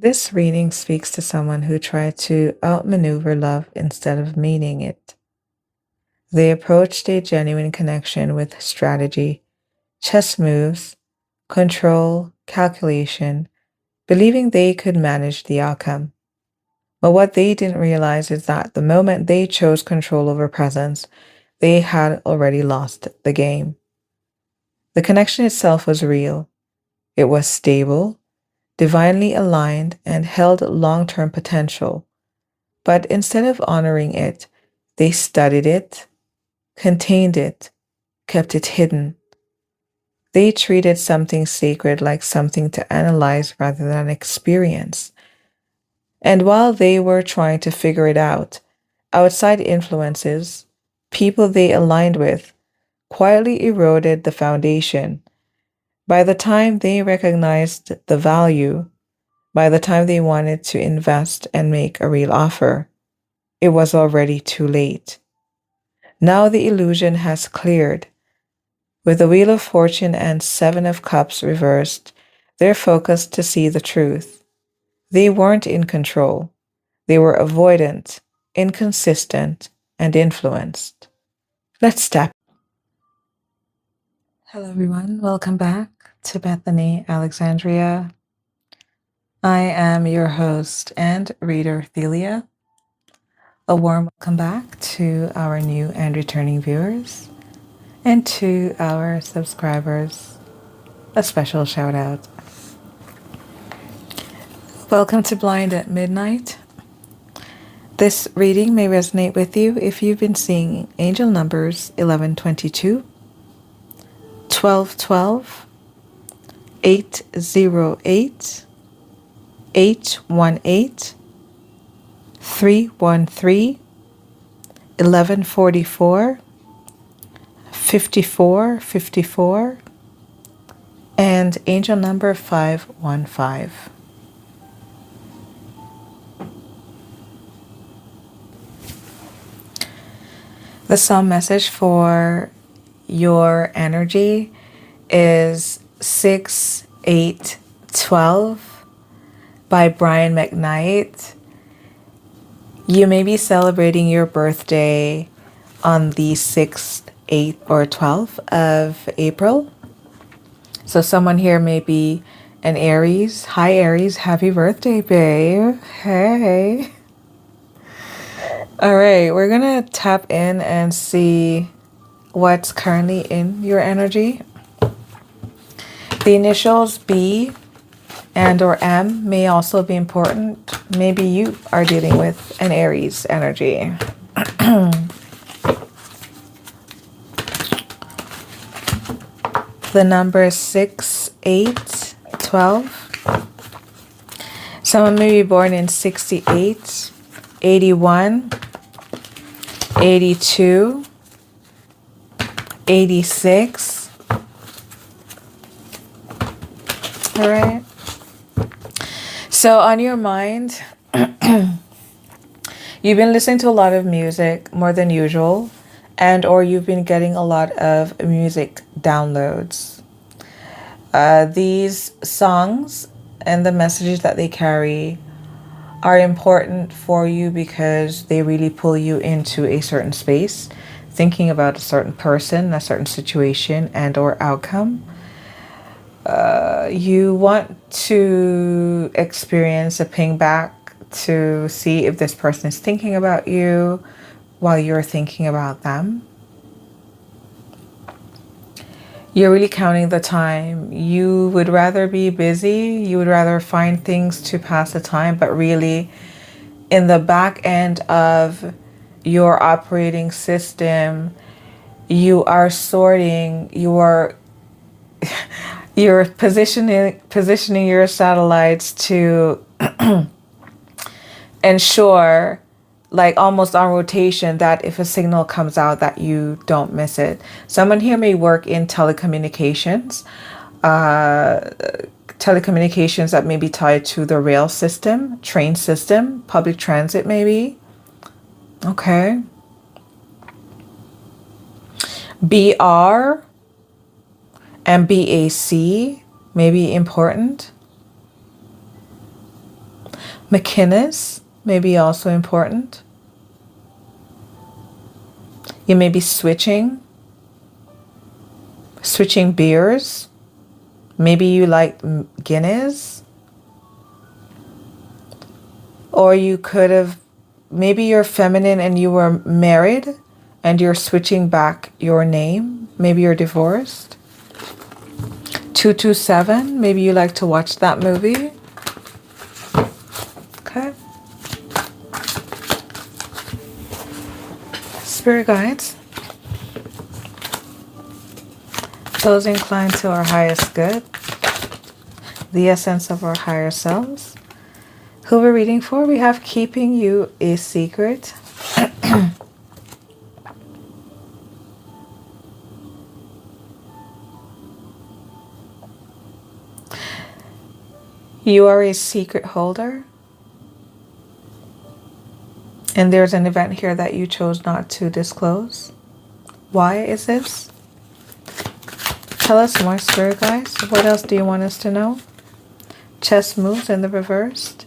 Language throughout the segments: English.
This reading speaks to someone who tried to outmaneuver love instead of meeting it. They approached a genuine connection with strategy, chess moves, control, calculation, believing they could manage the outcome. But what they didn't realize is that the moment they chose control over presence, they had already lost the game. The connection itself was real. It was stable, divinely aligned, and held long term potential. But instead of honoring it, they studied it, contained it, kept it hidden. They treated something sacred like something to analyze rather than experience. And while they were trying to figure it out, outside influences, people they aligned with, quietly eroded the foundation. By the time they recognized the value, by the time they wanted to invest and make a real offer, it was already too late. Now the illusion has cleared. With the Wheel of Fortune and Seven of Cups reversed, they're focused to see the truth. They weren't in control. They were avoidant, inconsistent, and influenced. Let's step. Hello, everyone. Welcome back to Bethany, Alexandria. I am your host and reader, Thelia. A warm welcome back to our new and returning viewers, and to our subscribers, a special shout out. Welcome to Blind at Midnight. This reading may resonate with you if you've been seeing angel numbers 1122, 1212, 808, 818, 313, 1144, 5454, and angel number 515. The psalm message for your energy is 6812 by Brian McKnight. You may be celebrating your birthday on the 6th, 8th, or 12th of April. So someone here may be an Aries. Hi, Aries. Happy birthday, babe. Hey. All right, we're going to tap in and see what's currently in your energy. The initials B and or M may also be important. Maybe you are dealing with an Aries energy. The number 6, 8, 12. Someone may be born in 68, 81, 82, 86. All right. So on your mind, you've been listening to a lot of music more than usual, and or you've been getting a lot of music downloads. These songs and the messages that they carry are important for you because they really pull you into a certain space, thinking about a certain person, a certain situation, and or outcome. You want to experience a ping back to see if this person is thinking about you while you're thinking about them. You're really counting the time. You would rather be busy. You would rather find things to pass the time, but really in the back end of your operating system, you are sorting, you're positioning your satellites to ensure, like almost on rotation, that if a signal comes out that you don't miss it. Someone here may work in telecommunications, telecommunications that may be tied to the rail system, train system, public transit maybe. Okay. BR and BAC may be important. McKinnis may be also important. You may be switching beers. Maybe you like Guinness. Or you could have, maybe you're feminine and you were married and you're switching back your name. Maybe you're divorced. 227, maybe you like to watch that movie. Okay. Spirit guides, those inclined to our highest good, the essence of our higher selves. Who we're reading for, we have keeping you a secret. You are a secret holder. And there's an event here that you chose not to disclose. Why is this? Tell us more, spirit guides. What else do you want us to know? Chess moves in the reversed.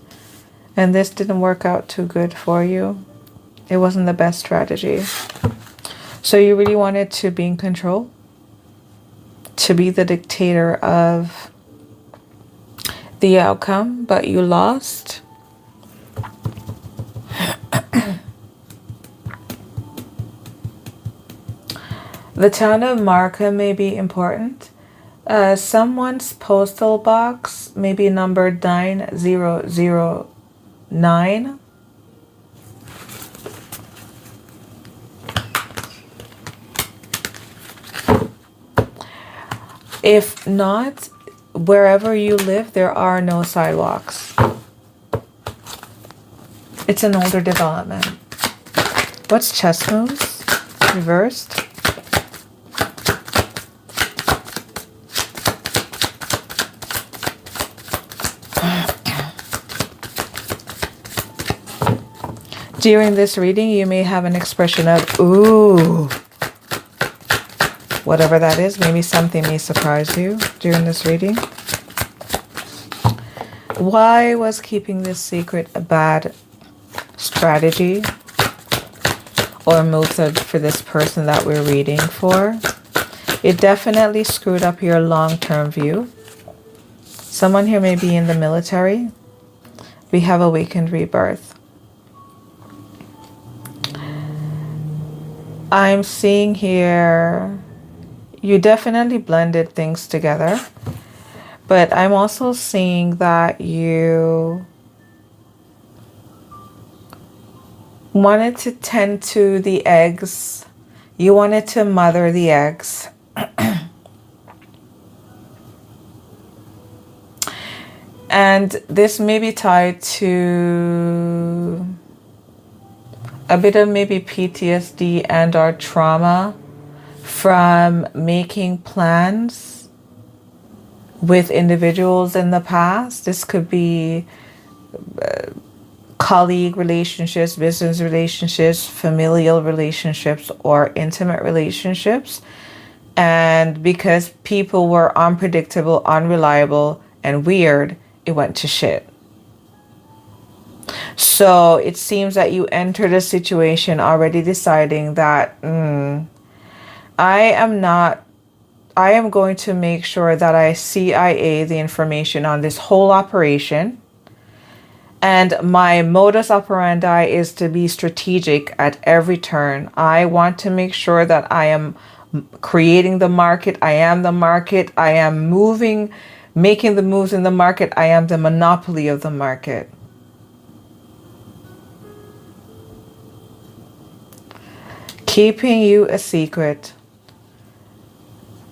And this didn't work out too good for you. It wasn't the best strategy. So you really wanted to be in control. To be the dictator of the outcome, but you lost. The town of Markham may be important. Someone's postal box may be numbered 9009. If not, wherever you live, there are no sidewalks. It's an older development. What's chess moves? Reversed. During this reading, you may have an expression of, ooh. Whatever that is, maybe something may surprise you during this reading. Why was keeping this secret a bad strategy or move for this person that we're reading for? It definitely screwed up your long-term view. Someone here may be in the military. We have awakened rebirth. I'm seeing here, you definitely blended things together, but I'm also seeing that you wanted to tend to the eggs. You wanted to mother the eggs. And this may be tied to a bit of maybe PTSD and or trauma from making plans with individuals in the past. This could be colleague relationships, business relationships, familial relationships, or intimate relationships. And because people were unpredictable, unreliable, and weird, it went to shit. So it seems that you entered a situation already deciding that I am going to make sure that I CIA the information on this whole operation. And my modus operandi is to be strategic at every turn. I want to make sure that I am creating the market. I am the market. I am making the moves in the market. I am the monopoly of the market. Keeping you a secret.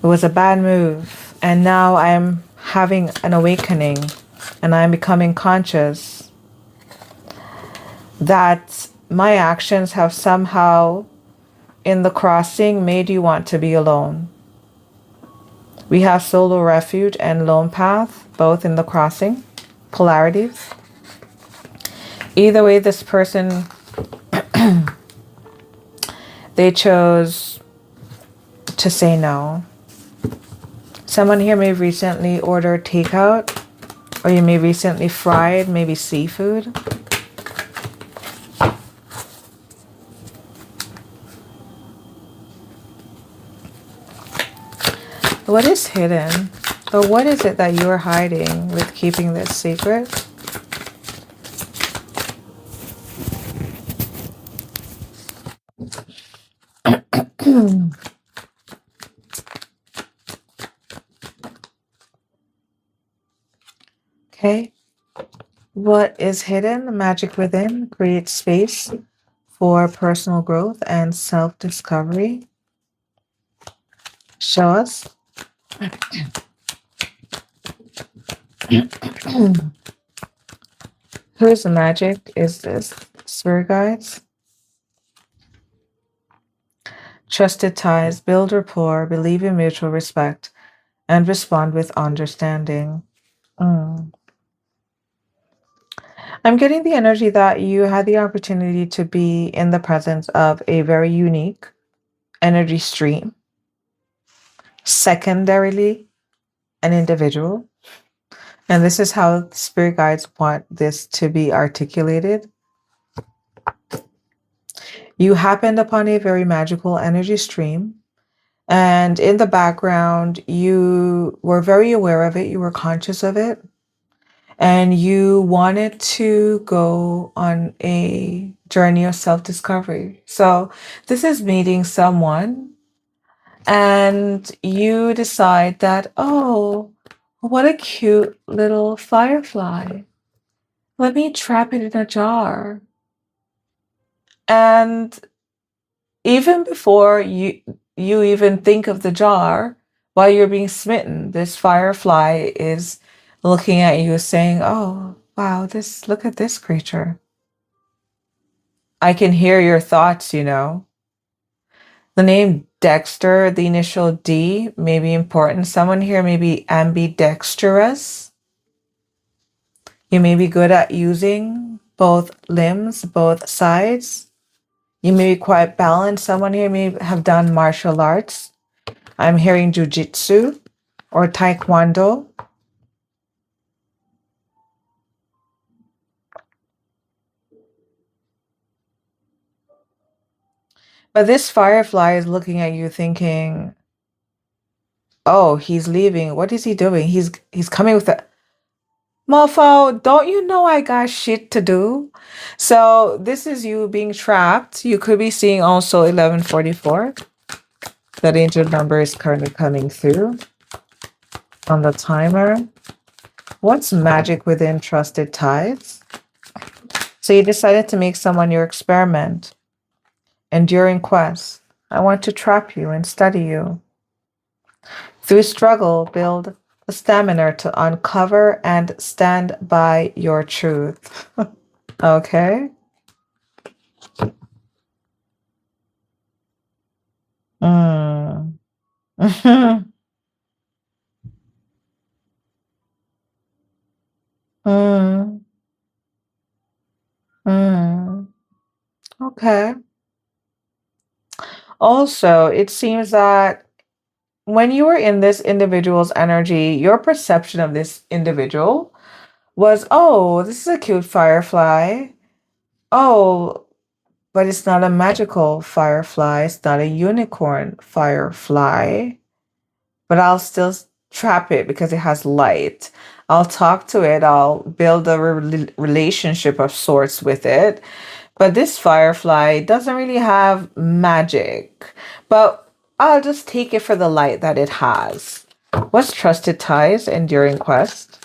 It was a bad move. And now I'm having an awakening and I'm becoming conscious that my actions have somehow in the crossing made you want to be alone. We have solo refuge and lone path, both in the crossing, polarities. Either way, this person, they chose to say no. Someone here may have recently ordered takeout Or you may recently fried maybe seafood. What is hidden? Or what is it that you're hiding with keeping this secret? Okay. What is hidden? Magic within creates space for personal growth and self-discovery. Show us. Whose magic is this? Spirit guides. Trusted ties, build rapport, believe in mutual respect, and respond with understanding. Mm. I'm getting the energy that you had the opportunity to be in the presence of a very unique energy stream. Secondarily, an individual. And this is how spirit guides want this to be articulated. You happened upon a very magical energy stream. And in the background, you were very aware of it. You were conscious of it. And you wanted to go on a journey of self-discovery. So this is meeting someone and you decide that, oh, what a cute little firefly. Let me trap it in a jar. And even before you even think of the jar, while you're being smitten, this firefly is looking at you saying, oh, wow, look at this creature. I can hear your thoughts, you know. The name Dexter, the initial D, may be important. Someone here may be ambidextrous. You may be good at using both limbs, both sides. You may be quite balanced. Someone here may have done martial arts. I'm hearing jujitsu or taekwondo. But this firefly is looking at you thinking, oh, he's leaving. What is he doing? He's coming with a mofo, don't you know I got shit to do? So this is you being trapped. You could be seeing also 1144. That angel number is currently coming through on the timer. What's magic within trusted ties? So you decided to make someone your experiment. Enduring quest. I want to trap you and study you. Through struggle, build the stamina to uncover and stand by your truth. Okay. Mm. Mm. Mm. Okay. Also, it seems that when you were in this individual's energy, your perception of this individual was, oh, this is a cute firefly. Oh, but it's not a magical firefly. It's not a unicorn firefly. But I'll still trap it because it has light. I'll talk to it. I'll build a relationship of sorts with it. But this firefly doesn't really have magic. But I'll just take it for the light that it has. What's trusted ties, enduring quest?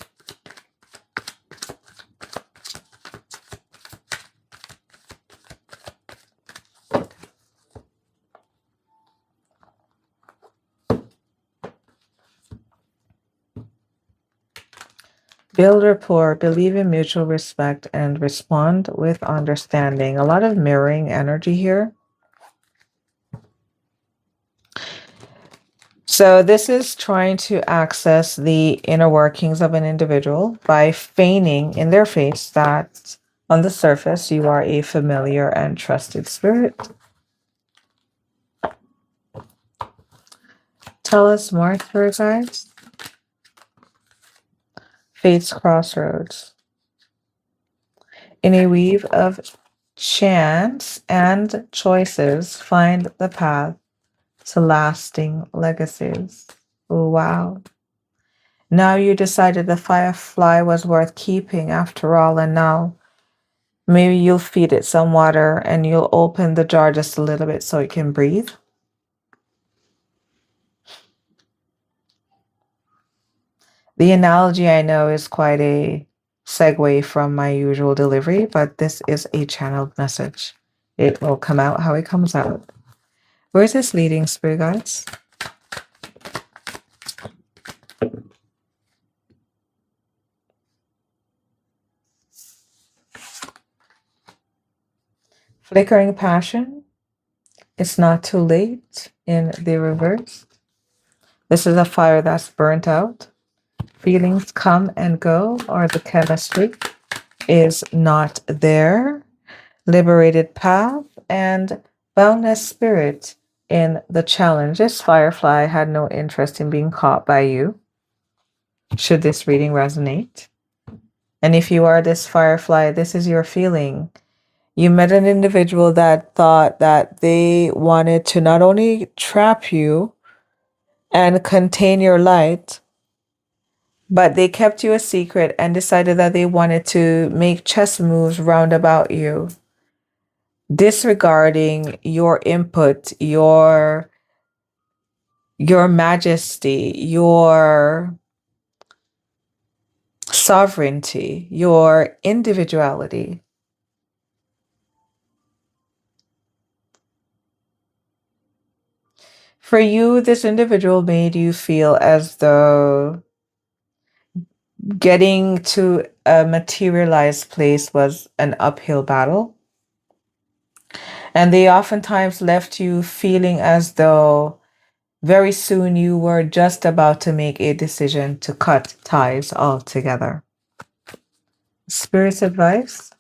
Build rapport, believe in mutual respect, and respond with understanding. A lot of mirroring energy here. So this is trying to access the inner workings of an individual by feigning in their face that on the surface you are a familiar and trusted spirit. Tell us more, spirit guides. Fate's crossroads. In a weave of chance and choices, find the path to lasting legacies. Oh, wow. Now you decided the firefly was worth keeping after all, and now maybe you'll feed it some water and you'll open the jar just a little bit so it can breathe. The analogy I know is quite a segue from my usual delivery, but this is a channeled message. It will come out how it comes out. Where is this leading, spirit guides? Flickering passion. It's not too late in the reverse. This is a fire that's burnt out. Feelings come and go, or the chemistry is not there. Liberated path and boundless spirit in the challenge. This firefly had no interest in being caught by you, should this reading resonate. And if you are this firefly, this is your feeling. You met an individual that thought that they wanted to not only trap you and contain your light, but they kept you a secret and decided that they wanted to make chess moves round about you, disregarding your input, your majesty, your sovereignty, your individuality. For you, this individual made you feel as though getting to a materialized place was an uphill battle. And they oftentimes left you feeling as though very soon you were just about to make a decision to cut ties altogether. Spirit's advice.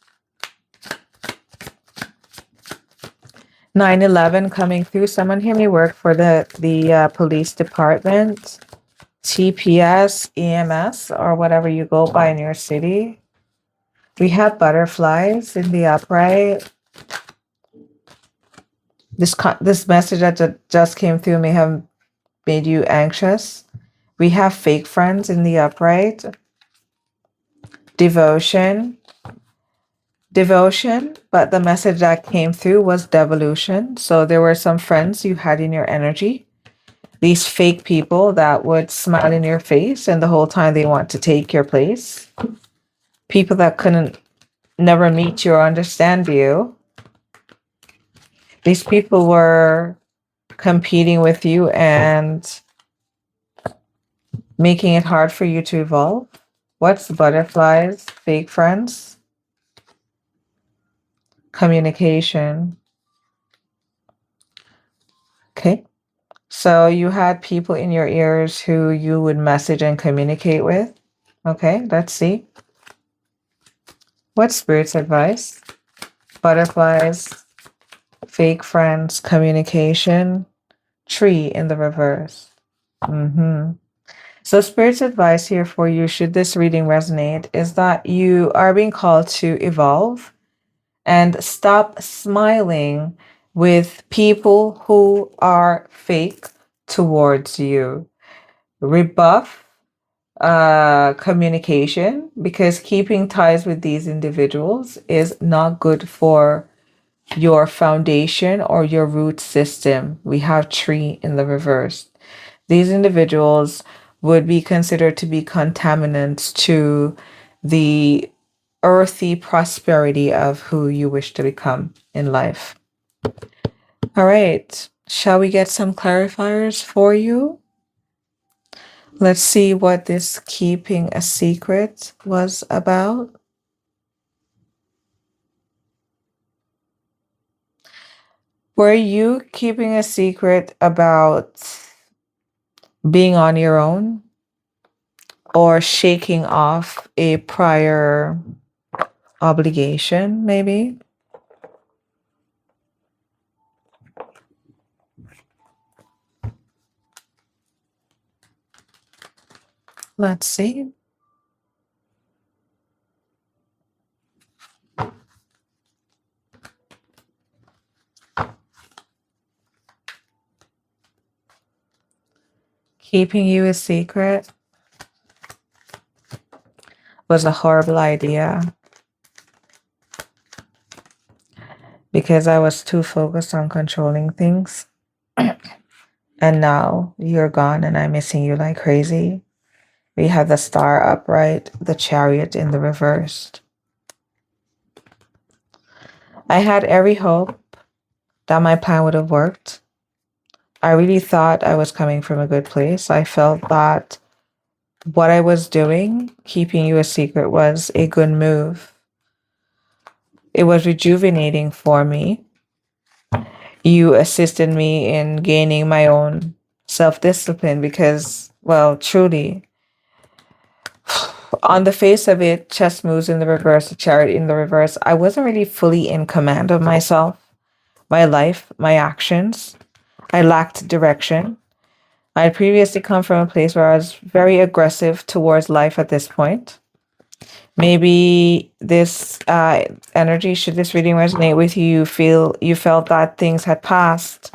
9/11 coming through. Someone hear me work for the police department, TPS, EMS, or whatever you go by in your city. We have butterflies in the upright. This message that just came through may have made you anxious. We have fake friends in the upright. Devotion, but the message that came through was devolution. So there were some friends you had in your energy, these fake people that would smile in your face and the whole time they want to take your place. People that couldn't never meet you or understand you. These people were competing with you and making it hard for you to evolve. What's butterflies? Fake friends? Communication. Okay. So you had people in your ears who you would message and communicate with. Okay, let's see. What's Spirit's advice? Butterflies, fake friends, communication, tree in the reverse. So Spirit's advice here for you, should this reading resonate, is that you are being called to evolve and stop smiling with people who are fake towards you. Rebuff communication, because keeping ties with these individuals is not good for your foundation or your root system. We have tree in the reverse. These individuals would be considered to be contaminants to the earthy prosperity of who you wish to become in life. All right, shall we get some clarifiers for you? Let's see what this keeping a secret was about. Were you keeping a secret about being on your own or shaking off a prior obligation, maybe? Let's see. Keeping you a secret was a horrible idea because I was too focused on controlling things. And now you're gone and I'm missing you like crazy. We have the star upright, the chariot in the reversed. I had every hope that my plan would have worked. I really thought I was coming from a good place. I felt that what I was doing, keeping you a secret, was a good move. It was rejuvenating for me. You assisted me in gaining my own self-discipline because, well, truly, on the face of it, chess moves in the reverse, the chariot in the reverse, I wasn't really fully in command of myself, my life, my actions. I lacked direction. I had previously come from a place where I was very aggressive towards life at this point. Maybe this energy, should this reading resonate with you, you felt that things had passed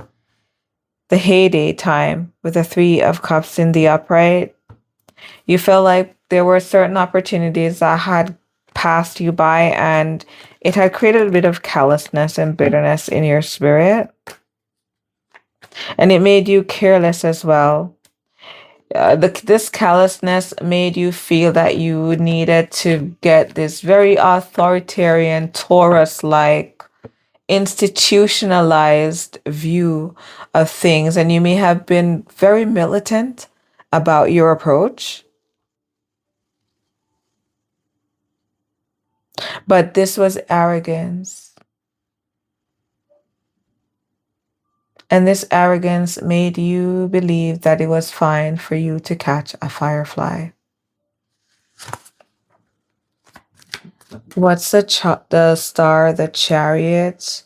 the heyday time with the Three of Cups in the upright. You felt like there were certain opportunities that had passed you by and it had created a bit of callousness and bitterness in your spirit. And it made you careless as well. This callousness made you feel that you needed to get this very authoritarian, Taurus-like, institutionalized view of things. And you may have been very militant about your approach. But this was arrogance. And this arrogance made you believe that it was fine for you to catch a firefly. What's the star, the chariot?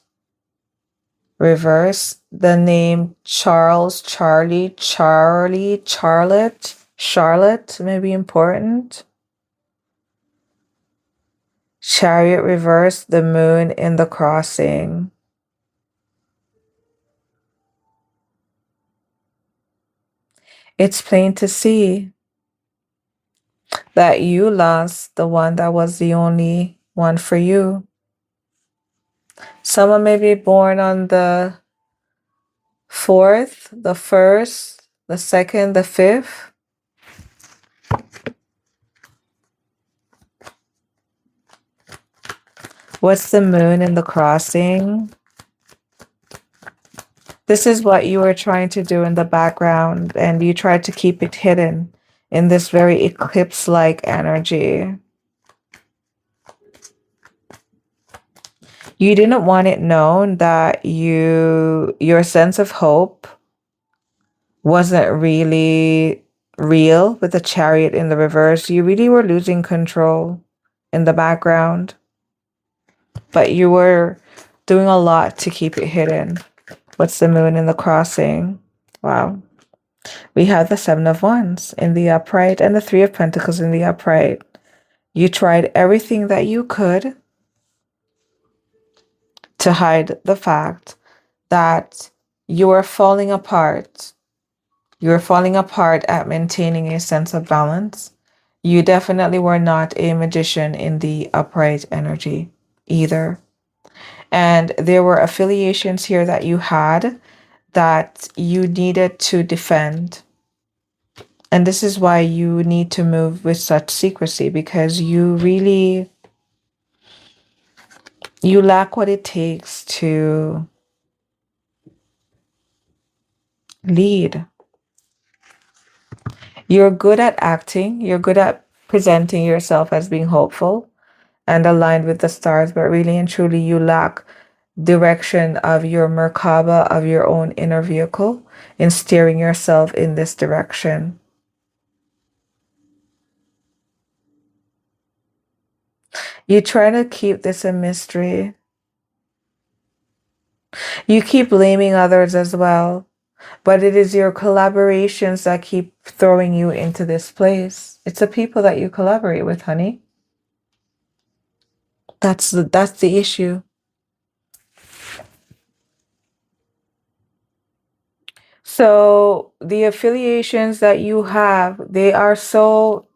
Reverse. The name Charles, Charlie, Charlotte. Charlotte may be important. Chariot reverse, the moon in the crossing. It's plain to see that you lost the one that was the only one for you. Someone may be born on the 4th, the 1st, the 2nd, the 5th. What's the moon in the crossing? This is what you were trying to do in the background, and you tried to keep it hidden in this very eclipse-like energy. You didn't want it known that your sense of hope wasn't really real with the chariot in the reverse. You really were losing control in the background, but you were doing a lot to keep it hidden. What's the moon in the crossing? Wow. We have the 7 of Wands in the upright and the 3 of Pentacles in the upright. You tried everything that you could to hide the fact that you are falling apart. You're falling apart at maintaining a sense of balance. You definitely were not a magician in the upright energy either. And there were affiliations here that you had that you needed to defend. And this is why you need to move with such secrecy, because you lack what it takes to lead. You're good at acting. You're good at presenting yourself as being hopeful and aligned with the stars, but really and truly you lack direction of your Merkaba, of your own inner vehicle, in steering yourself in this direction. You try to keep this a mystery. You keep blaming others as well, but it is your collaborations that keep throwing you into this place. It's the people that you collaborate with, honey. That's the issue. So the affiliations that you have, they are so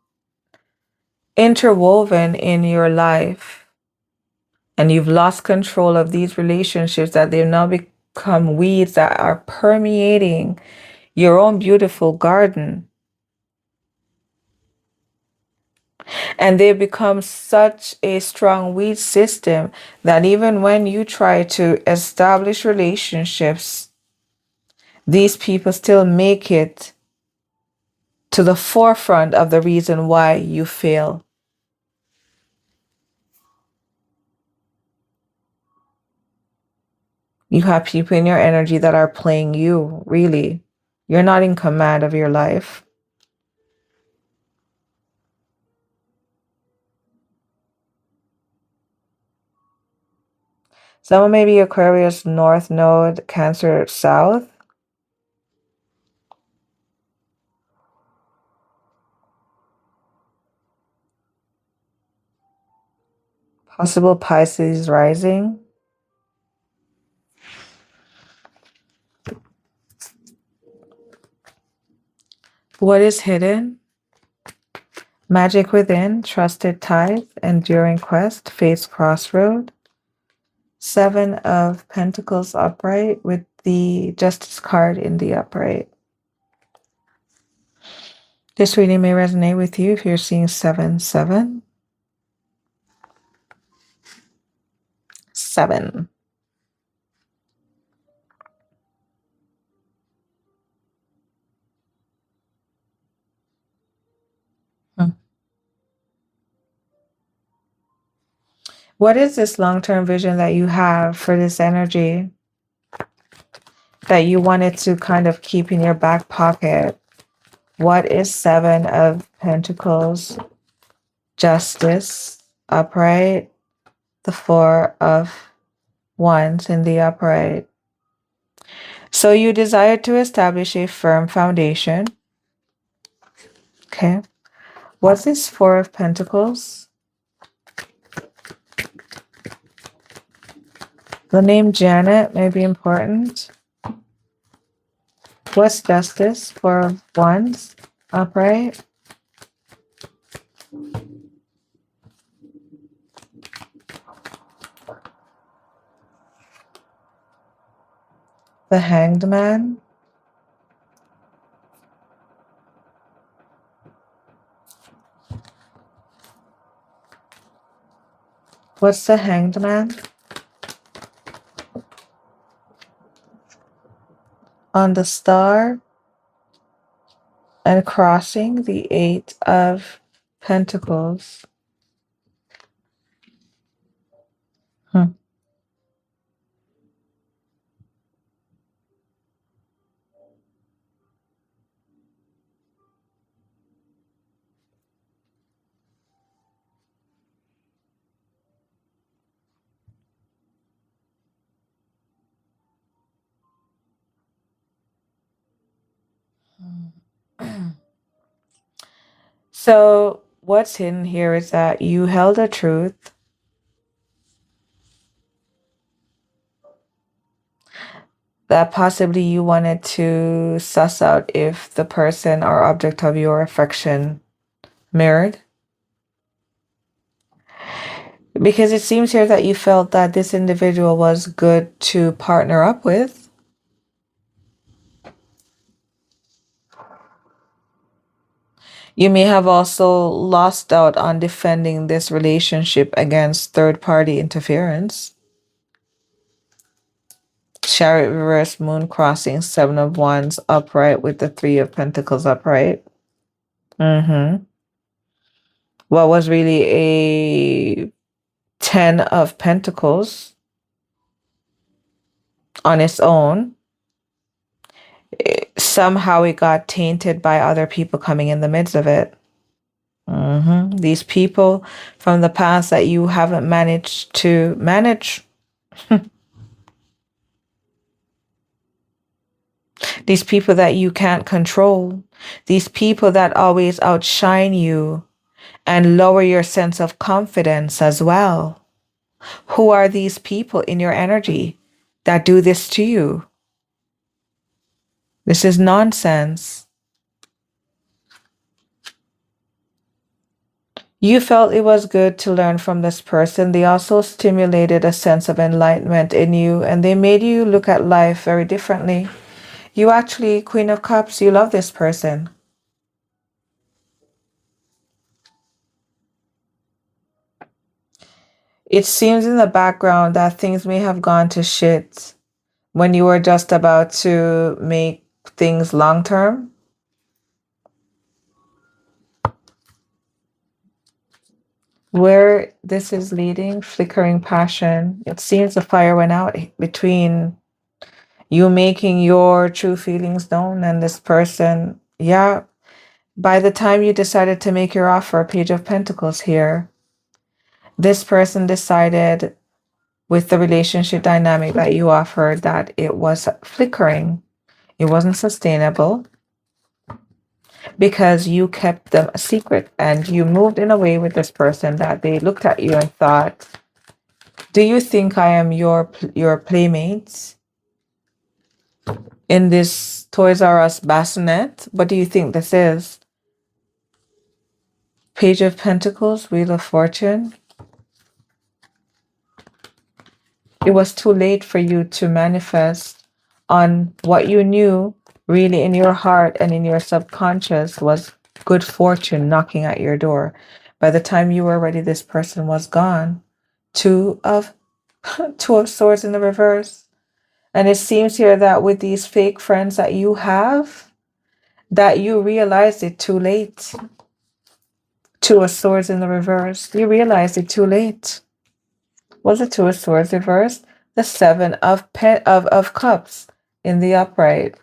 interwoven in your life, and you've lost control of these relationships that they've now become weeds that are permeating your own beautiful garden. And they've become such a strong weed system that even when you try to establish relationships, these people still make it to the forefront of the reason why you fail. You have people in your energy that are playing you, really. You're not in command of your life. Someone may be Aquarius North Node, Cancer South. Possible Pisces rising. What is hidden? Magic within, trusted tithe, enduring quest, fate's crossroad. 7 of Pentacles upright with the Justice card in the upright. This reading may resonate with you if you're seeing 7, 7. 7. What is this long-term vision that you have for this energy that you wanted to kind of keep in your back pocket? What is 7 of Pentacles, Justice, upright, the 4 of Wands in the upright? So you desire to establish a firm foundation. Okay. What's this 4 of Pentacles? The name Janet may be important. What's Justice? 4 of Wands, upright. The Hanged Man. What's the Hanged Man? On the Star and crossing the 8 of Pentacles. So what's hidden here is that you held a truth that possibly you wanted to suss out if the person or object of your affection mirrored. Because it seems here that you felt that this individual was good to partner up with. You may have also lost out on defending this relationship against third-party interference. Chariot reverse, moon crossing, 7 of Wands upright with the 3 of Pentacles upright. What was really a 10 of Pentacles on its own. Somehow it got tainted by other people coming in the midst of it. These people from the past that you haven't managed to manage. These people that you can't control. These people that always outshine you and lower your sense of confidence as well. Who are these people in your energy that do this to you? This is nonsense. You felt it was good to learn from this person. They also stimulated a sense of enlightenment in you, and they made you look at life very differently. You actually, Queen of Cups, you love this person. It seems in the background that things may have gone to shit when you were just about to make things long term. Where this is leading, flickering passion. It seems the fire went out between you making your true feelings known and this person. Yeah, by the time you decided to make your offer, Page of Pentacles here, this person decided with the relationship dynamic that you offered that it was flickering. It wasn't sustainable because you kept them a secret and you moved in a way with this person that they looked at you and thought, do you think I am your playmate in this Toys R Us bassinet? What do you think this is? Page of Pentacles, Wheel of Fortune. It was too late for you to manifest on what you knew really in your heart and in your subconscious was good fortune knocking at your door. By the time you were ready, this person was gone. Two of Swords in the reverse. And it seems here that with these fake friends that you have, that you realized it too late. Two of Swords in the reverse. You realized it too late. Was it Two of Swords reversed? The Seven of Cups in the upright.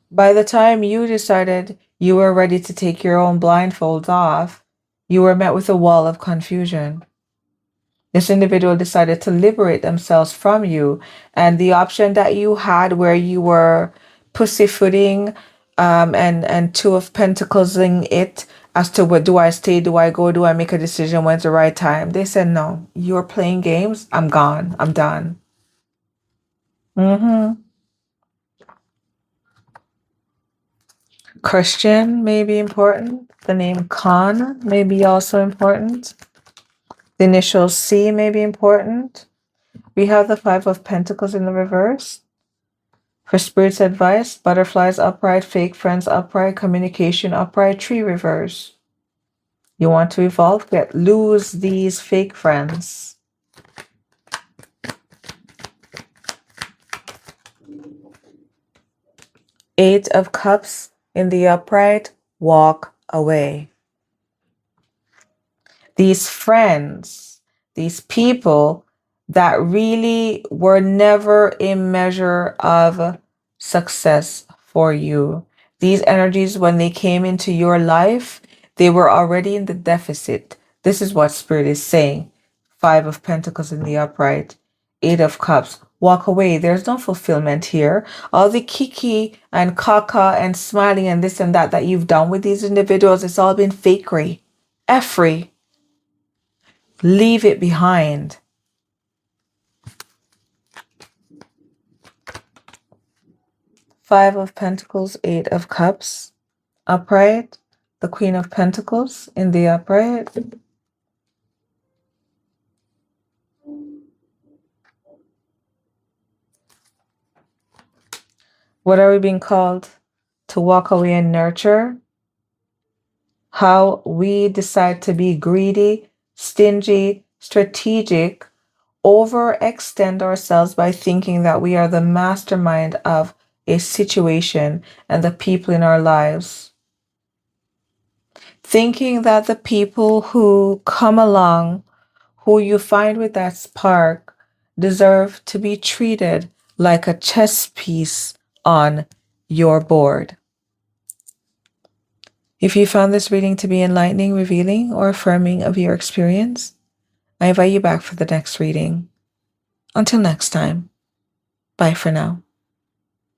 By the time you decided you were ready to take your own blindfolds off, you were met with a wall of confusion. This individual decided to liberate themselves from you, and the option that you had where you were pussyfooting and Two of Pentacles-ing it as to what, do I stay, do I go, do I make a decision, when's the right time? They said, no, you're playing games, I'm gone, I'm done. Christian may be important. The name Khan may be also important. The initial C may be important. We have the Five of Pentacles in the reverse. For Spirit's advice, butterflies upright, fake friends upright, communication upright, tree reverse. You want to evolve? Lose these fake friends. Eight of Cups in the upright, walk away. These friends, these people that really were never a measure of success for you. These energies, when they came into your life, they were already in the deficit. This is what Spirit is saying. Five of Pentacles in the upright, Eight of Cups. Walk away. There's no fulfillment here. All the kiki and caca and smiling and this and that you've done with these individuals, it's all been fakery, effery. Leave it behind. Five of Pentacles, Eight of Cups, upright. The Queen of Pentacles in the upright. What are we being called? To walk away and nurture. How we decide to be greedy, stingy, strategic, overextend ourselves by thinking that we are the mastermind of a situation and the people in our lives. Thinking that the people who come along, who you find with that spark, deserve to be treated like a chess piece on your board. If you found this reading to be enlightening, revealing, or affirming of your experience, I invite you back for the next reading. Until next time, bye for now.